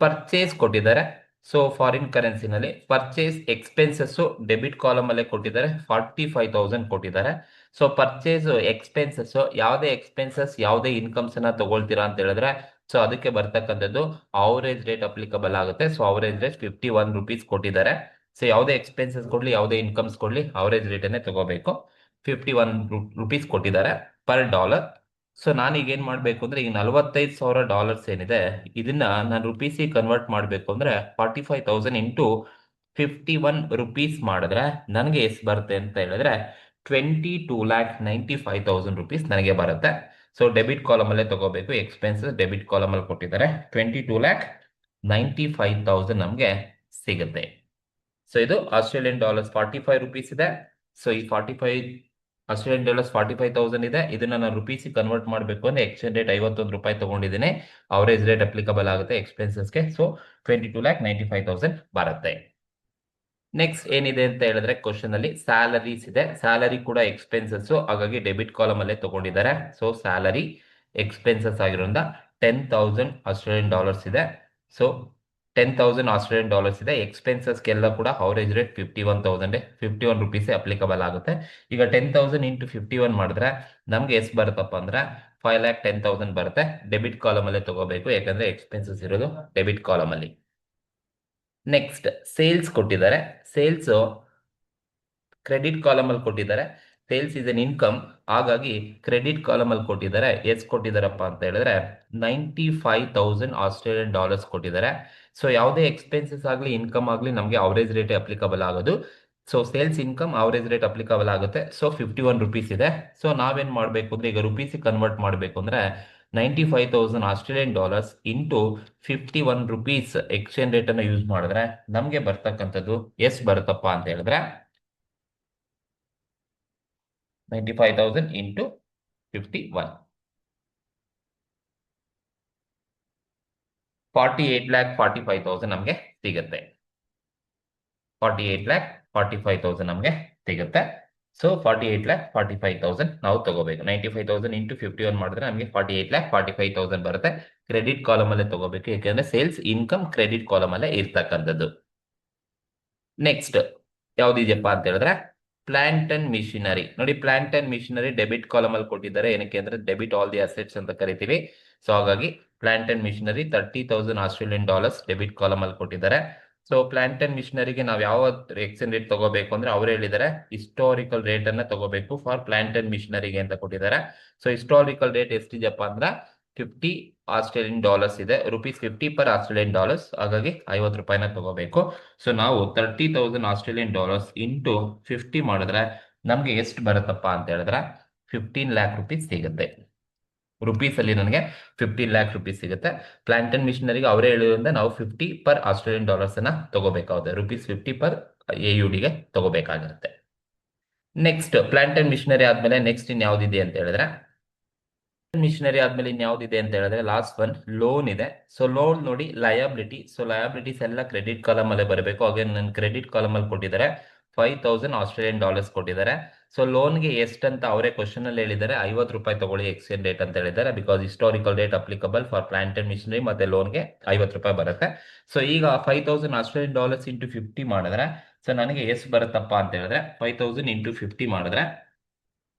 ಪರ್ಚೇಸ್ ಕೊಟ್ಟಿದ್ದಾರೆ. ಸೊ ಫಾರಿನ್ ಕರೆನ್ಸಿನಲ್ಲಿ ಪರ್ಚೇಸ್ ಎಕ್ಸ್ಪೆನ್ಸಸ್ ಡೆಬಿಟ್ ಕಾಲಮ್ ಅಲ್ಲೇ ಕೊಟ್ಟಿದ್ದಾರೆ, 45,000 ಕೊಟ್ಟಿದ್ದಾರೆ. ಸೊ ಪರ್ಚೇಸ್ ಎಕ್ಸ್ಪೆನ್ಸಸ್ ಯಾವುದೇ ಎಕ್ಸ್ಪೆನ್ಸಸ್ ಯಾವುದೇ ಇನ್ಕಮ್ಸ್ ಅನ್ನ ತಗೊಳ್ತೀರಾ ಅಂತ ಹೇಳಿದ್ರೆ ಸೊ ಅದಕ್ಕೆ ಬರ್ತಕ್ಕಂಥದ್ದು ಅವರೇಜ್ ರೇಟ್ ಅಪ್ಲಿಕಬಲ್ ಆಗುತ್ತೆ. ಸೊ ಅವರೇಜ್ ರೇಟ್ 51 ರುಪೀಸ್ ಕೊಟ್ಟಿದ್ದಾರೆ. ಸೊ ಯಾವುದೇ ಎಕ್ಸ್ಪೆನ್ಸಸ್ ಕೊಡ್ಲಿ ಯಾವುದೇ ಇನ್ಕಮ್ಸ್ ಕೊಡ್ಲಿ ಅವರೇಜ್ ರೇಟ್ ಅನ್ನೇ ತಗೋಬೇಕು. 51 ರುಪೀಸ್ ಕೊಟ್ಟಿದ್ದಾರೆ ಪರ್ ಡಾಲರ್. ಸೊ ನಾನೀಗ ಏನ್ ಮಾಡ್ಬೇಕು ಅಂದ್ರೆ ಈಗ $45,000 ಏನಿದೆ ಇದನ್ನ ನಾನು ರುಪೀಸಿಗೆ ಕನ್ವರ್ಟ್ ಮಾಡ್ಬೇಕು ಅಂದ್ರೆ 45,000 ಇಂಟು 51 ರುಪೀಸ್ ಮಾಡಿದ್ರೆ ನನಗೆ ಎಷ್ಟು ಬರುತ್ತೆ ಅಂತ ಹೇಳಿದ್ರೆ 22,95,000 ರುಪೀಸ್ ನನಗೆ ಬರುತ್ತೆ. ಸೊ ಡೆಬಿಟ್ ಕಾಲಮ್ ಅಲ್ಲೇ ತಗೋಬೇಕು. ಎಕ್ಸ್ಪೆನ್ಸಸ್ ಡೆಬಿಟ್ ಕಾಲಮ್ ಅಲ್ಲಿ ಕೊಟ್ಟಿದ್ದಾರೆ. 22,95,000 ನಮಗೆ ಸಿಗುತ್ತೆ. ಸೊ ಇದು ಆಸ್ಟ್ರೇಲಿಯನ್ ಡಾಲರ್ಸ್ 45 ರುಪೀಸ್ ಇದೆ. ಸೊ ಈ 45 ಆಸ್ಟ್ರೇಲಿಯನ್ ಡಾಲರ್ಸ್ 45,000 ಇದೆ. ಇದನ್ನ ನಾನು ರುಪೀಸಿಗೆ ಕನ್ವರ್ಟ್ ಮಾಡಬೇಕು ಅಂದ್ರೆ ಎಕ್ಸ್ಚೇಂಜ್ ರೇಟ್ 51 ರೂಪಾಯಿ ತಗೊಂಡಿದ್ದೀನಿ. ಅವರೇಜ್ ರೇಟ್ ಅಪ್ಲಿಕಬಲ್ ಆಗುತ್ತೆ ಎಕ್ಸ್ಪೆನ್ಸಸ್ಗೆ. ಸೊ 22,95,000 ಬರುತ್ತೆ. ನೆಕ್ಸ್ಟ್ ಏನಿದೆ ಅಂತ ಹೇಳಿದ್ರೆ ಕ್ವಶನ್ ಅಲ್ಲಿ ಸ್ಯಾಲರೀಸ್ ಇದೆ. ಸ್ಯಾಲರಿ ಕೂಡ ಎಕ್ಸ್ಪೆನ್ಸಸ್, ಹಾಗಾಗಿ ಡೆಬಿಟ್ ಕಾಲಮ್ ಅಲ್ಲೇ ತಗೊಂಡಿದ್ದಾರೆ. ಸೊ ಸ್ಯಾಲರಿ ಎಕ್ಸ್ಪೆನ್ಸಸ್ ಆಗಿರೋದ್ರಿಂದ 10,000 ಆಸ್ಟ್ರೇಲಿಯನ್ ಡಾಲರ್ಸ್ ಇದೆ. ಸೊ 10,000 ಆಸ್ಟ್ರೇಲಿಯನ್ ಡಾಲರ್ಸ್ ಇದೆ. ಎಕ್ಸ್ಪೆನ್ಸಸ್ಗೆಲ್ಲ ಕೂಡ ಅವರೇಜ್ ರೇಟ್ 51 ರುಪೀಸ್ ಅಪ್ಲಿಕಬಲ್ ಆಗುತ್ತೆ. ಈಗ 10,000 ಇಂಟು 51 ಮಾಡಿದ್ರೆ ನಮ್ಗೆ ಎಷ್ಟು ಬರುತ್ತಪ್ಪ ಅಂದ್ರೆ 5,10,000 ಬರುತ್ತೆ. ಡೆಬಿಟ್ ಕಾಲಮ್ ಅಲ್ಲೇ ತಗೋಬೇಕು, ಯಾಕಂದ್ರೆ ಎಕ್ಸ್ಪೆನ್ಸಸ್ ಇರೋದು ಡೆಬಿಟ್ ಕಾಲಮ್ ಅಲ್ಲಿ. ನೆಕ್ಸ್ಟ್ ಸೇಲ್ಸ್ ಕೊಟ್ಟಿದ್ದಾರೆ. ಸೇಲ್ಸ್ ಕ್ರೆಡಿಟ್ ಕಾಲಮ್ ಅಲ್ಲಿ ಕೊಟ್ಟಿದ್ದಾರೆ. ಸೇಲ್ಸ್ ಇಸ್ ಎನ್ ಇನ್ಕಮ್, ಹಾಗಾಗಿ ಕ್ರೆಡಿಟ್ ಕಾಲಮ್ ಅಲ್ಲಿ ಕೊಟ್ಟಿದ್ದಾರೆ. ಎಷ್ಟು ಕೊಟ್ಟಿದ್ದಾರಪ್ಪ ಅಂತ ಹೇಳಿದ್ರೆ 95,000 ಆಸ್ಟ್ರೇಲಿಯನ್ ಡಾಲರ್ಸ್ ಕೊಟ್ಟಿದ್ದಾರೆ. ಸೊ ಯಾವುದೇ ಎಕ್ಸ್ಪೆನ್ಸಸ್ ಆಗಲಿ ಇನ್ಕಮ್ ಆಗಲಿ ನಮಗೆ ಅವರೇಜ್ ರೇಟ್ ಅಪ್ಲಿಕಬಲ್ ಆಗೋದು. So sales income average rate applicable ಆಗುತ್ತೆ. ಸೊ 51 ರುಪೀಸ್ ಇದೆ. ಸೊ ನಾವೇನ್ ಮಾಡಬೇಕು ಅಂದ್ರೆ ಈಗ ರುಪೀಸಿಗೆ ಕನ್ವರ್ಟ್ ಮಾಡಬೇಕು ಅಂದ್ರೆ 95,000 Australian dollars into 51 rupees exchange rate ಅನ್ನು ಯೂಸ್ ಮಾಡಿದ್ರೆ ನಮಗೆ ಬರ್ತಕ್ಕಂಥದ್ದು ಎಷ್ಟು ಬರುತ್ತಪ್ಪ ಅಂತ ಹೇಳಿದ್ರೆ 95,000 ಇಂಟು 51 48,45,000 ನಮಗೆ ಸಿಗುತ್ತೆ. 48,45,000 ನಮಗೆ ಸಿಗುತ್ತೆ. ಸೊ 48,45,000 ನಾವು ತಗೋಬೇಕು. 95,000 ಇಂಟು 51 ಮಾಡಿದ್ರೆ ನಮಗೆ 48,45,000 ಬರುತ್ತೆ. ಕ್ರೆಡಿಟ್ ಕಾಲಮ್ ಅಲ್ಲೇ ತಗೋಬೇಕು, ಯಾಕೆಂದ್ರೆ ಸೇಲ್ಸ್ ಇನ್ಕಮ್ ಕ್ರೆಡಿಟ್ ಕಾಲಮ್ ಅಲ್ಲೇ ಇರ್ತಕ್ಕಂಥದ್ದು. ನೆಕ್ಸ್ಟ್ ಯಾವ್ದಿದೆಯಪ್ಪ ಅಂತ ಹೇಳಿದ್ರೆ ಪ್ಲಾಂಟ್ ಅಂಡ್ ಮಿಷಿನರಿ. ನೋಡಿ, plant and machinery debit column ಅಲ್ಲಿ ಕೊಟ್ಟಿದ್ದಾರೆ. ಏನಕ್ಕೆ ಅಂದ್ರೆ ಡೆಬಿಟ್ ಆಲ್ ದಿ ಅಸೆಟ್ಸ್ ಅಂತ ಕರಿತೀವಿ. ಸೊ ಹಾಗಾಗಿ plant and machinery 30,000 Australian dollars debit column ಅಲ್ಲಿ ಕೊಟ್ಟಿದ್ದಾರೆ. ಸೊ ಪ್ಲಾಂಟ್ ಅಂಡ್ ಮಿಷಿನರಿಗೆ ನಾವು ಯಾವ ಎಕ್ಸ್ಚೇಂಜ್ ರೇಟ್ ತಗೋಬೇಕು ಅಂದ್ರೆ ಅವ್ರು ಹೇಳಿದ್ದಾರೆ ಹಿಸ್ಟಾರಿಕಲ್ ರೇಟ್ ಅನ್ನ ತಗೋಬೇಕು ಫಾರ್ ಪ್ಲಾಂಟ್ ಅಂಡ್ ಮಿಷಿನರಿಗೆ ಅಂತ ಕೊಟ್ಟಿದ್ದಾರೆ. ಸೊ ಹಿಸ್ಟಾರಿಕಲ್ ರೇಟ್ ಎಷ್ಟಿದೆಯಪ್ಪ ಅಂದ್ರೆ 50 ಆಸ್ಟ್ರೇಲಿಯನ್ ಡಾಲರ್ಸ್ ಇದೆ. ₹50 ಪರ್ ಆಸ್ಟ್ರೇಲಿಯನ್ ಡಾಲರ್ಸ್, ಹಾಗಾಗಿ 50 ರೂಪಾಯಿನ ತಗೋಬೇಕು. ಸೊ ನಾವು 30,000 ಆಸ್ಟ್ರೇಲಿಯನ್ ಡಾಲರ್ಸ್ ಇಂಟು 50 ಮಾಡಿದ್ರೆ ನಮ್ಗೆ ಎಷ್ಟು ಬರುತ್ತಪ್ಪ ಅಂತ ಹೇಳಿದ್ರೆ 15 ಲ್ಯಾಕ್ ರುಪೀಸ್ ಸಿಗುತ್ತೆ. ರುಪೀಸ್ ಅಲ್ಲಿ ನನಗೆ 15 ಲ್ಯಾಕ್ ರುಪೀಸ್ ಸಿಗುತ್ತೆ. ಪ್ಲಾಂಟ್ ಅಂಡ್ ಮಿಷನರಿಗೆ ಅವರೇ ಹೇಳಿದ್ರಿಂದ ನಾವು 50 ಪರ್ ಆಸ್ಟ್ರೇಲಿಯನ್ ಡಾಲರ್ಸ್ ಅನ್ನ ತಗೋಬೇಕಾಗುತ್ತೆ. ₹50 ಪರ್ AUDಗೆ ತಗೋಬೇಕಾಗಿರುತ್ತೆ. ನೆಕ್ಸ್ಟ್ ಪ್ಲಾಂಟ್ ಅಂಡ್ ಮಿಷನರಿ ಆದ್ಮೇಲೆ ನೆಕ್ಸ್ಟ್ ಇನ್ ಯಾವ್ದಿದೆ ಅಂತ ಹೇಳಿದ್ರೆ ಮಿಷನರಿ ಆದ್ಮೇಲೆ ಇನ್ಯಾವ್ದಿದೆ ಅಂತ ಹೇಳಿದ್ರೆ ಲಾಸ್ಟ್ ಒನ್ ಲೋನ್ ಇದೆ. ಸೊ ಲೋನ್ ನೋಡಿ ಲಯಬಿಲಿಟಿ. ಸೊ ಲಯಬಿಲಿಟೀಸ್ ಎಲ್ಲ ಕ್ರೆಡಿಟ್ ಕಾಲಮ್ ಅಲ್ಲೇ ಬರಬೇಕು. ಹಾಗೆ ನನ್ನ ಕ್ರೆಡಿಟ್ ಕಾಲಮ್ ಅಲ್ಲಿ ಕೊಟ್ಟಿದ್ದಾರೆ 5,000 ಆಸ್ಟ್ರೇಲಿಯನ್ ಡಾಲರ್ಸ್ ಕೊಟ್ಟಿದ್ದಾರೆ. ಸೊ ಲೋನ್ಗೆ ಎಷ್ಟಂತ ಅವರೇ ಕ್ವಶನ್ ಅಲ್ಲಿ ಹೇಳಿದ್ದಾರೆ 50 ರೂಪಾಯಿ ತಗೊಳ್ಳಿ ಎಕ್ಸ್ಚೇಂಜ್ ರೇಟ್ ಅಂತ ಹೇಳಿದ್ದಾರೆ. Because historical rate applicable for plant and machinery ಮತ್ತೆ ಲೋನ್ಗೆ 50 ರೂಪಾಯಿ ಬರುತ್ತೆ. ಸೊ ಈಗ 5,000 ಆಸ್ಟ್ರೇಲಿಯನ್ ಡಾಲರ್ಸ್ ಇಂಟು 50 ಮಾಡಿದ್ರೆ ಸೊ ನನಗೆ ಎಷ್ಟು ಬರುತ್ತಪ್ಪ ಅಂತ ಹೇಳಿದ್ರೆ 5,000 ಇಂಟು 50 ಮಾಡಿದ್ರೆ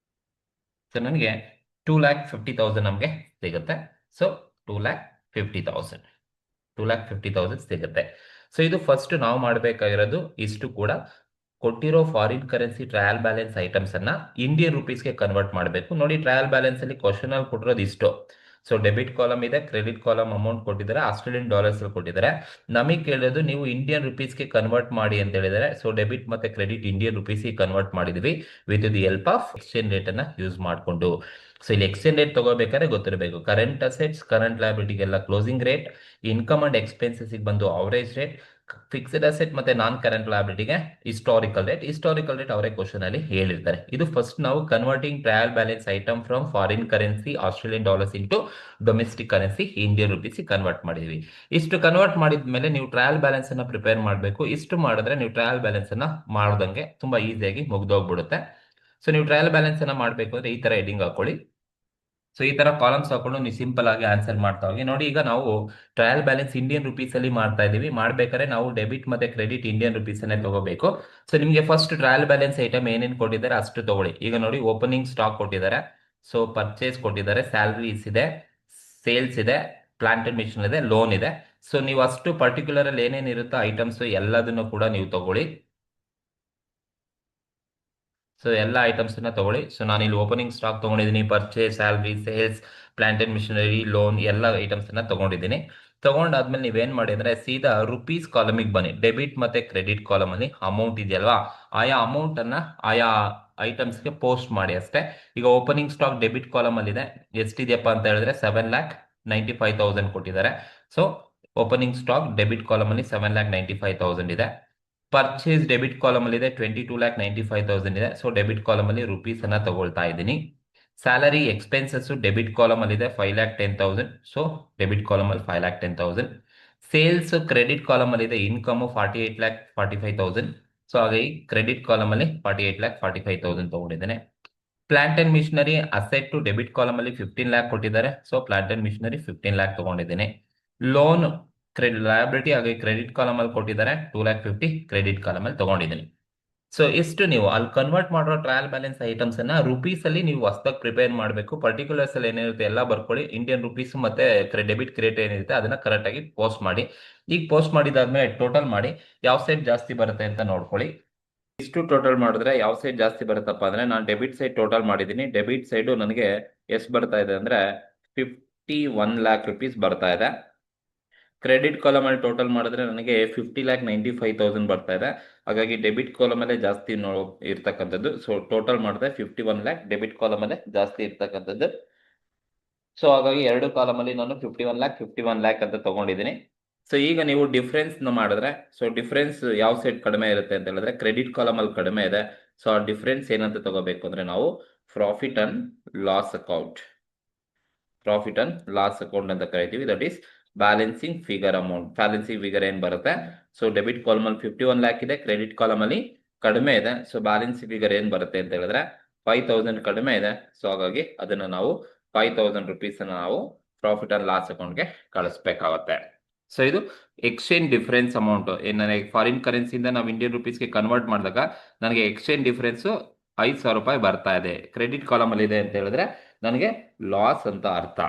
ಸೊ ನನಗೆ 2,50,000 ನಮಗೆ ಸಿಗುತ್ತೆ. ಸೊ 2,50,000 2,50,000 ಸಿಗುತ್ತೆ. ಸೊ ಇದು ಫಸ್ಟ್ ನಾವು ಮಾಡಬೇಕಾಗಿರೋದು ಇಷ್ಟು ಕೂಡ ಕೊಟ್ಟಿರೋ foreign currency trial balance items ಅನ್ನ ಇಂಡಿಯನ್ ರುಪೀಸ್ಗೆ ಕನ್ವರ್ಟ್ ಮಾಡಬೇಕು. ನೋಡಿ, ಟ್ರಯಲ್ ಬ್ಯಾಲೆನ್ಸ್ ಅಲ್ಲಿ ಕ್ವಶನ್ ಅಲ್ಲಿ ಕೊಟ್ಟಿರೋದು ಇಷ್ಟು. ಸೊ ಡೆಬಿಟ್ ಕಾಲಮ್ ಇದೆ, ಕ್ರೆಡಿಟ್ ಕಾಲಮ್ ಅಮೌಂಟ್ ಕೊಟ್ಟಿದ್ದಾರೆ, ಆಸ್ಟ್ರೇಲಿಯನ್ ಡಾಲರ್ಸ್ ಕೊಟ್ಟಿದ್ದಾರೆ. ನಮಗೆ ಕೇಳೋದು ನೀವು ಇಂಡಿಯನ್ ರುಪೀಸ್ಗೆ ಕನ್ವರ್ಟ್ ಮಾಡಿ ಅಂತ ಹೇಳಿದ್ದಾರೆ. ಸೊ ಡೆಬಿಟ್ ಮತ್ತೆ ಕ್ರೆಡಿಟ್ ಇಂಡಿಯನ್ ರುಪೀಸ್ಗೆ ಕನ್ವರ್ಟ್ ಮಾಡಿದ್ವಿ with the help of exchange rate ಅನ್ನ ಯೂಸ್ ಮಾಡಿಕೊಂಡು. ಸೊ ಇಲ್ಲಿ ಎಕ್ಸ್ಚೇಂಜ್ ರೇಟ್ ತಗೋಬೇಕಾದ್ರೆ ಗೊತ್ತಿರಬೇಕು ಕರೆಂಟ್ ಅಸೆಟ್ಸ್ ಕರೆಂಟ್ ಲಯಬಿಲಿಟಿಗೆಲ್ಲ closing rate, income and expenses ಬಂದು ಅವರೇಜ್ ರೇಟ್, ಫಿಕ್ಸ್ಡ್ ಅಸೆಟ್ ಮತ್ತೆ ನಾನ್ ಕರೆಂಟ್ ಲಯಬಿಲಿಟಿಗೆ ಹಿಸ್ಟಾರಿಕಲ್ ರೇಟ್ ಅವರೇ ಕ್ವಶನ್ ಅಲ್ಲಿ ಹೇಳಿರ್ತಾರೆ. ಇದು ಫಸ್ಟ್ ನಾವು converting trial balance item from foreign currency Australian dollars into domestic currency Indian rupees convert ಮಾಡಿದ್ವಿ. ಇಷ್ಟು ಕನ್ವರ್ಟ್ ಮಾಡಿದ್ಮೇಲೆ ನೀವು ಟ್ರಯಲ್ ಬ್ಯಾಲೆನ್ಸ್ ಅನ್ನ ಪ್ರಿಪೇರ್ ಮಾಡಬೇಕು. ಇಷ್ಟು ಮಾಡಿದ್ರೆ ನೀವು ಟ್ರಯಲ್ ಬ್ಯಾಲೆನ್ಸ್ ಅನ್ನ ಮಾಡ್ದಂಗೆ ತುಂಬಾ ಈಸಿಯಾಗಿ ಮುಗ್ದೋಗ್ಬಿಡುತ್ತೆ. ಸೊ ನೀವು ಟ್ರಯಲ್ ಬ್ಯಾಲೆನ್ಸ್ ಅನ್ನ ಮಾಡಬೇಕು ಅಂದ್ರೆ ಈ ತರ ಹೆಡಿಂಗ್ ಹಾಕೊಳ್ಳಿ. ಸೊ ಈ ತರ ಕಾಲಮ್ಸ್ ಹಾಕೊಂಡು ನೀವು ಸಿಂಪಲ್ ಆಗಿ ಆನ್ಸರ್ ಮಾಡ್ತಾ ಹೋಗಿ. ನೋಡಿ, ಈಗ ನಾವು ಟ್ರಯಲ್ ಬ್ಯಾಲೆನ್ಸ್ ಇಂಡಿಯನ್ ರುಪೀಸ್ ಅಲ್ಲಿ ಮಾಡ್ತಾ ಇದೀವಿ. ಮಾಡ್ಬೇಕಾದ್ರೆ ನಾವು ಡೆಬಿಟ್ ಮತ್ತೆ ಕ್ರೆಡಿಟ್ ಇಂಡಿಯನ್ ರುಪೀಸ್ ಅನ್ನೇ ತಗೋಬೇಕು. ಸೊ ನಿಮಗೆ ಫಸ್ಟ್ ಟ್ರಯಲ್ ಬ್ಯಾಲೆನ್ಸ್ ಐಟಮ್ ಏನೇನು ಕೊಟ್ಟಿದ್ದಾರೆ ಅಷ್ಟು ತಗೊಳ್ಳಿ. ಈಗ ನೋಡಿ, ಓಪನಿಂಗ್ ಸ್ಟಾಕ್ ಕೊಟ್ಟಿದ್ದಾರೆ, ಸೊ ಪರ್ಚೇಸ್ ಕೊಟ್ಟಿದ್ದಾರೆ, ಸ್ಯಾಲರೀಸ್ ಇದೆ, ಸೇಲ್ಸ್ ಇದೆ, ಪ್ಲಾಂಟ್ ಅಂಡ್ ಮಿಷನ್ ಇದೆ, ಲೋನ್ ಇದೆ. ಸೊ ನೀವು ಅಷ್ಟು ಪರ್ಟಿಕ್ಯುಲರ್ ಅಲ್ಲಿ ಏನೇನು ಇರುತ್ತೋ ಐಟಮ್ಸ್ ಎಲ್ಲದನ್ನು ಕೂಡ ನೀವು ತಗೊಳ್ಳಿ. ಸೊ ಎಲ್ಲ ಐಟಮ್ಸ್ ಅನ್ನ ತಗೊಳ್ಳಿ. ಸೊ ನಾನು ಇಲ್ಲಿ ಓಪನಿಂಗ್ ಸ್ಟಾಕ್ ತಗೊಂಡಿದ್ದೀನಿ, purchase, salary, sales, plant and missionary, loan ಎಲ್ಲ ಐಟಮ್ಸ್ ಅನ್ನ ತಗೊಂಡಿದ್ದೀನಿ. ತಗೊಂಡಾದ್ಮೇಲೆ ನೀವೇನ್ ಮಾಡಿ ಅಂದ್ರೆ ಸೀದಾ ರುಪೀಸ್ ಕಾಲಮಿಗೆ ಬನ್ನಿ. ಡೆಬಿಟ್ ಮತ್ತೆ ಕ್ರೆಡಿಟ್ ಕಾಲಮ್ ಅಲ್ಲಿ ಅಮೌಂಟ್ ಇದೆಯಲ್ವಾ, ಆಯಾ ಅಮೌಂಟ್ ಅನ್ನ ಆಯಾ ಐಟಮ್ಸ್ಗೆ ಪೋಸ್ಟ್ ಮಾಡಿ ಅಷ್ಟೇ. ಈಗ ಓಪನಿಂಗ್ ಸ್ಟಾಕ್ ಡೆಬಿಟ್ ಕಾಲಮ್ ಅಲ್ಲಿ ಇದೆ, ಎಷ್ಟಿದೆಯಪ್ಪ ಅಂತ ಹೇಳಿದ್ರೆ 7,95,000 ಕೊಟ್ಟಿದ್ದಾರೆ. So opening stock debit column ಅಲ್ಲಿ 7,95,000 ಇದೆ. ಪರ್ಚೇಸ್ ಡೆಬಿಟ್ ಕಾಲಮ್ ಅಲ್ಲಿ ಇದೆ 22,95,000 ಇದೆ. ಸೊ ಡೆಬಿಟ್ ಕಾಲಮ್ ಅಲ್ಲಿ ರುಪೀಸ್ ಅನ್ನ ತಗೊಳ್ತಾ ಇದ್ದೀನಿ. ಸ್ಯಾಲರಿ ಎಕ್ಸ್ಪೆನ್ಸಸ್ ಡೆಬಿಟ್ ಕಾಲಮ್ ಅಲ್ಲಿ ಇದೆ 5,10,000. ಸೊ ಡೆಬಿಟ್ ಕಾಲಮ್ ಅಲ್ಲಿ 5,10,000. ಸೇಲ್ಸ್ ಕ್ರೆಡಿಟ್ ಕಾಲಮ್ ಅಲ್ಲಿ ಇದೆ ಇನ್ಕಮ್ 48,45,000. ಸೊ ಹಾಗಾಗಿ ಕ್ರೆಡಿಟ್ ಕಾಲಮ್ ಅಲ್ಲಿ 48,45,000 ತಗೊಂಡಿದ್ದೇನೆ. Plant and machinery asset to debit column ಅಲ್ಲಿ 15 ಲ್ಯಾಕ್ ಕೊಟ್ಟಿದ್ದಾರೆ. So plant and machinery 15 lakh ತಗೊಂಡಿದ್ದೇನೆ. ಲೋನ್ ಲಯಬಿಲಿಟಿ ಹಾಗೆ ಕ್ರೆಡಿಟ್ ಕಾಲಮ್ ಅಲ್ಲಿ ಕೊಟ್ಟಿದ್ದಾರೆ 2,50,000 ಕ್ರೆಡಿಟ್ ಕಾಲಮ್ ಅಲ್ಲಿ ತಗೊಂಡಿದ್ದೀನಿ. ಸೊ ಇಷ್ಟು ನೀವು ಅಲ್ಲಿ ಕನ್ವರ್ಟ್ ಮಾಡೋ ಟ್ರಯಲ್ ಬ್ಯಾಲೆನ್ಸ್ ಐಟಮ್ಸ್ ಅನ್ನ ರುಪೀಸ್ ಅಲ್ಲಿ ನೀವು ಹೊಸದಾಗಿ ಪ್ರಿಪೇರ್ ಮಾಡಬೇಕು. ಪರ್ಟಿಕ್ಯುಲರ್ಸ್ ಅಲ್ಲಿ ಏನಿರುತ್ತೆ ಎಲ್ಲ ಬರ್ಕೊಳ್ಳಿ. ಇಂಡಿಯನ್ ರುಪೀಸ್ ಮತ್ತೆ ಡೆಬಿಟ್ ಕ್ರೆಡಿಟ್ ಏನಿರುತ್ತೆ ಅದನ್ನ ಕರೆಕ್ಟ್ ಆಗಿ ಪೋಸ್ಟ್ ಮಾಡಿ. ಈಗ ಪೋಸ್ಟ್ ಮಾಡಿದಾದ್ಮೇಲೆ ಟೋಟಲ್ ಮಾಡಿ ಯಾವ ಸೈಡ್ ಜಾಸ್ತಿ ಬರುತ್ತೆ ಅಂತ ನೋಡ್ಕೊಳ್ಳಿ. ಇಷ್ಟು ಟೋಟಲ್ ಮಾಡಿದ್ರೆ ಯಾವ ಸೈಡ್ ಜಾಸ್ತಿ ಬರುತ್ತಪ್ಪ ಅಂದ್ರೆ, ನಾನು ಡೆಬಿಟ್ ಸೈಡ್ ಟೋಟಲ್ ಮಾಡಿದ್ದೀನಿ. ಡೆಬಿಟ್ ಸೈಡ್ ನನಗೆ ಎಷ್ಟು ಬರ್ತಾ ಇದೆ ಅಂದ್ರೆ 51,00,000 ಬರ್ತಾ ಇದೆ. ಕ್ರೆಡಿಟ್ ಕಾಲಮ್ ಅಲ್ಲಿ ಟೋಟಲ್ ಮಾಡಿದ್ರೆ ನನಗೆ 50,95,000 ಬರ್ತಾ ಇದೆ. ಹಾಗಾಗಿ ಡೆಬಿಟ್ ಕಾಲಮ್ ಅಲ್ಲೇ ಜಾಸ್ತಿ ಇರ್ತಕ್ಕಂಥದ್ದು. ಸೊ ಟೋಟಲ್ ಮಾಡಿದ್ರೆ 51 ಲ್ಯಾಕ್ ಡೆಬಿಟ್ ಕಾಲಮ್ ಅಲ್ಲೇ ಜಾಸ್ತಿ ಇರ್ತಕ್ಕಂಥದ್ದು. ಸೊ ಹಾಗಾಗಿ ಎರಡು ಕಾಲಮ್ ಅಲ್ಲಿ ನಾನು 51 ಲ್ಯಾಕ್ ಅಂತ ತಗೊಂಡಿದ್ದೀನಿ. ಸೊ ಈಗ ನೀವು ಡಿಫ್ರೆನ್ಸ್ ಮಾಡಿದ್ರೆ, ಸೊ ಡಿಫ್ರೆನ್ಸ್ ಯಾವ ಸೈಡ್ ಕಡಿಮೆ ಇರುತ್ತೆ ಅಂತ ಹೇಳಿದ್ರೆ ಕ್ರೆಡಿಟ್ ಕಾಲಮ್ ಅಲ್ಲಿ ಕಡಿಮೆ ಇದೆ. ಸೊ ಆ ಡಿಫ್ರೆನ್ಸ್ ಏನಂತ ತಗೋಬೇಕು ಅಂದ್ರೆ ನಾವು ಪ್ರಾಫಿಟ್ ಅಂಡ್ ಲಾಸ್ ಅಕೌಂಟ್ ಅಂತ ಕರಿತೀವಿ. That is balancing figure amount. Balancing figure ಏನ್ ಬರುತ್ತೆ, ಸೊ ಡೆಬಿಟ್ ಕಾಲಮ್ ಅಲ್ಲಿ 51 ಲ್ಯಾಕ್ ಇದೆ, ಕ್ರೆಡಿಟ್ ಕಾಲಮ್ ಅಲ್ಲಿ ಕಡಿಮೆ ಇದೆ. ಸೊ ಬ್ಯಾಲೆನ್ಸಿಂಗ್ ಫಿಗರ್ ಏನ್ ಬರುತ್ತೆ ಅಂತ ಹೇಳಿದ್ರೆ 5,000 ಕಡಿಮೆ ಇದೆ. ಸೊ ಹಾಗಾಗಿ ಅದನ್ನ ನಾವು 5,000 ರುಪೀಸ್ ನಾವು ಪ್ರಾಫಿಟ್ ಅಂಡ್ ಲಾಸ್ ಅಕೌಂಟ್ಗೆ ಕಳಿಸ್ಬೇಕಾಗುತ್ತೆ. ಸೊ ಇದು ಎಕ್ಸ್ಚೇಂಜ್ ಡಿಫರೆನ್ಸ್ ಅಮೌಂಟ್. ನನಗೆ ಫಾರಿನ್ ಕರೆನ್ಸಿಯಿಂದ ನಾವು ಇಂಡಿಯನ್ ರುಪೀಸ್ಗೆ ಕನ್ವರ್ಟ್ ಮಾಡಿದಾಗ ನನಗೆ ಎಕ್ಸ್ಚೇಂಜ್ ಡಿಫರೆನ್ಸ್ 5,000 ರೂಪಾಯಿ ಬರ್ತಾ ಇದೆ. ಕ್ರೆಡಿಟ್ ಕಾಲಮ್ ಅಲ್ಲಿ ಇದೆ ಅಂತ ಹೇಳಿದ್ರೆ ನನಗೆ ಲಾಸ್ ಅಂತ ಅರ್ಥ.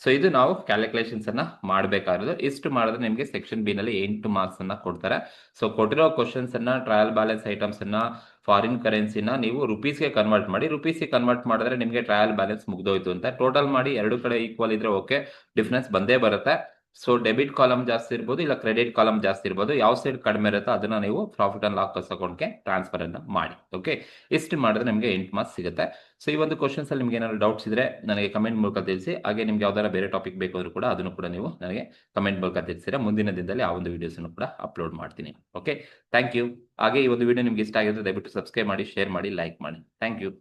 ಸೊ ಇದು ನಾವು ಕ್ಯಾಲ್ಕುಲೇಷನ್ಸ್ ಅನ್ನ ಮಾಡಬೇಕಾಗಿರೋದು. ಇಷ್ಟು ಮಾಡಿದ್ರೆ ನಿಮಗೆ ಸೆಕ್ಷನ್ ಬಿ ನಲ್ಲಿ 8 ಮಾರ್ಕ್ಸ್ ಅನ್ನ ಕೊಡ್ತಾರೆ. ಸೊ ಕೊಟ್ಟಿರೋ ಕ್ವಶನ್ಸ್ ಅನ್ನ, ಟ್ರಯಲ್ ಬ್ಯಾಲೆನ್ಸ್ ಐಟಮ್ಸ್ ಅನ್ನ, ಫಾರಿನ್ ಕರೆನ್ಸಿನ ನೀವು ರುಪೀಸ್ಗೆ ಕನ್ವರ್ಟ್ ಮಾಡಿ. ರುಪೀಸ್ಗೆ ಕನ್ವರ್ಟ್ ಮಾಡಿದ್ರೆ ನಿಮಗೆ ಟ್ರಯಲ್ ಬ್ಯಾಲೆನ್ಸ್ ಮುಗ್ದೋಯ್ತು ಅಂತ. ಟೋಟಲ್ ಮಾಡಿ ಎರಡು ಕಡೆ ಈಕ್ವಲ್ ಇದ್ರೆ ಓಕೆ, ಡಿಫ್ರೆನ್ಸ್ ಬಂದೇ ಬರುತ್ತೆ. ಸೊ ಡೆಬಿಟ್ ಕಾಲಮ್ ಜಾಸ್ತಿ ಇರ್ಬೋದು, ಇಲ್ಲ ಕ್ರೆಡಿಟ್ ಕಾಲಮ್ ಜಾಸ್ತಿ ಇರ್ಬೋದು. ಯಾವ ಸೈಡ್ ಕಡಿಮೆ ಇರುತ್ತೋ ಅದನ್ನ ನೀವು ಪ್ರಾಫಿಟ್ ಅಂಡ್ ಲಾಸ್ ಅಕೌಂಟ್ಗೆ ಟ್ರಾನ್ಸ್ಫರ್ ಅನ್ನ ಮಾಡಿ. ಓಕೆ, ಇಷ್ಟು ಮಾಡಿದ್ರೆ ನಿಮಗೆ 8 ಮಾರ್ಕ್ಸ್ ಸಿಗುತ್ತೆ. ಸೊ ಈ ಒಂದು ಕ್ವಶನ್ಸ್ ಅಲ್ಲಿ ನಿಮ್ಗೆ ಏನಾದ್ರು ಡೌಟ್ಸ್ ಇದ್ರೆ ನನಗೆ ಕಮೆಂಟ್ ಮೂಲಕ ತಿಳಿಸಿ. ಹಾಗೆ ನಿಮ್ಗೆ ಯಾವ್ದಾರ ಬೇರೆ ಟಾಪಿಕ್ ಬೇಕಾದ್ರೂ ಕೂಡ ಅದನ್ನು ಕೂಡ ನೀವು ನನಗೆ ಕಮೆಂಟ್ ಮೂಲಕ ತಿಳಿಸಿದ್ರೆ ಮುಂದಿನ ದಿನದಲ್ಲಿ ಆ ಒಂದು ವಿಡಿಯೋಸ್ ಕೂಡ ಅಪ್ಲೋಡ್ ಮಾಡ್ತೀನಿ. Okay, thank you. ಹಾಗೆ ಈ ಒಂದು ವಿಡಿಯೋ ನಿಮ್ಗೆ ಇಷ್ಟ ಆಗಿದ್ರೆ ದಯವಿಟ್ಟು ಸಬ್ಸ್ಕ್ರೈಬ್ ಮಾಡಿ, ಶೇರ್ ಮಾಡಿ, ಲೈಕ್ ಮಾಡಿ. Thank you.